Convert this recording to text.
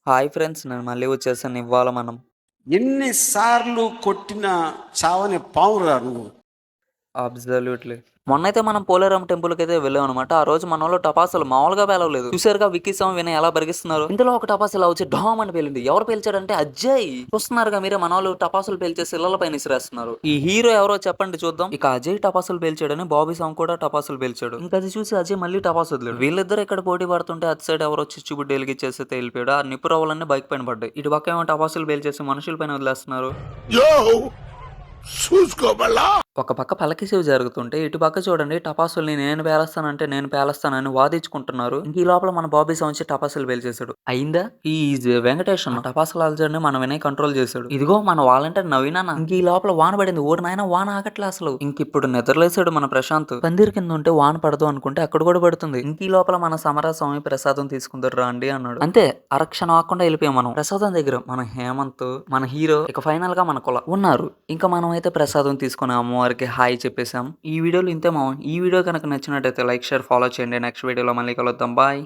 Hi friends, నేను మళ్ళీ వచ్చేసాను ఇవాళ మనం. ఎన్నిసార్లు కొట్టినా చావని పావురా నువ్వు. అబ్సల్యూట్లీ. మొన్నైతే మనం పోలేరమ్మ టెంపుల్కి అయితే వెళ్ళాం అనమాట. ఆ రోజు మన వాళ్ళు టపాసులు మామూలుగా పేలవలేదు. చూసారుగా విక్కీ సాంగ్ విని ఎలా బరిగిస్తున్నారు. ఇందులో ఒక టపాసు ఇలా వచ్చి ఢామ్ అని పేలింది. ఎవరు పేల్చాడంటే అజయ్. చూస్తున్నారుగా మీరే, మన వాళ్ళు టపాసులు పేల్చేసి ఇళ్ల పైన ఇసిరేస్తున్నారు. ఈ హీరో ఎవరో చెప్పండి చూద్దాం. ఇక అజయ్ టపాసులు పేల్చాడని బాబీ సాంగ్ కూడా టపాసులు పేల్చాడు. ఇంకా అది చూసి అజయ్ మళ్ళీ టపాసు వదిలేడు. వీళ్ళిద్దరు ఇక్కడ పోటీ పడుతుంటే అటు సైడ్ ఎవరో చిచ్చుబుడ్డి వెలిగిచ్చేసి తేలిపోయాడు. ఆ నిప్పు రవ్వలన్నీ బైక్ పైన పడ్డాయి. ఇటు పక్క ఏమో టపాసులు పేల్చేసి మనుషుల పైన వదిలేస్తున్నారు. ఒక పక్క పల్లకి సేవ జరుగుతుంటే ఇటు పక్క చూడండి, టపాసుల్ని నేను పేలుస్తానంటే నేను పేలుస్తానని వాదించుకుంటున్నారు. ఇంక ఈ లోపల మన బాబీ సంచి టపాసులు పేల్చేశాడు. అయిందా? ఈజ్ వెంకటేష్ అన్న టపాసులు అల్జర్ని మన వినయ్ కంట్రోల్ చేశాడు. ఇదిగో మన వాలంటీర్ నవీన్ అన్న. ఇంక ఈ లోపల వాన పడింది. ఓడి నాయన వాన ఆగట్లే అసలు. ఇంక ఇప్పుడు నిద్రలేసాడు మన ప్రశాంత్. పందిరి కింద ఉంటే వాన పడదు అనుకుంటే అక్కడ కూడా పడుతుంది. ఇంక ఈ లోపల మన సమరా స్వామి ప్రసాదం తీసుకుందరు రండి అన్నాడు. అంతే, అరక్షణం ఆకుండా వెళ్ళిపోయాం మనం ప్రసాదం దగ్గర. మన హేమంత్, మన హీరో, ఇక ఫైనల్ గా మన కుల ఉన్నారు. ఇంకా మనం అయితే ప్రసాదం తీసుకుని అమ్మవారికి హాయ్ చెప్పేసాం. ఈ వీడియోలో ఇంతే మామ. ఈ వీడియో కనుక నచ్చినట్టయితే లైక్, షేర్, ఫాలో చేయండి. నెక్స్ట్ వీడియోలో మళ్ళీ కలుద్దాం. బాయ్.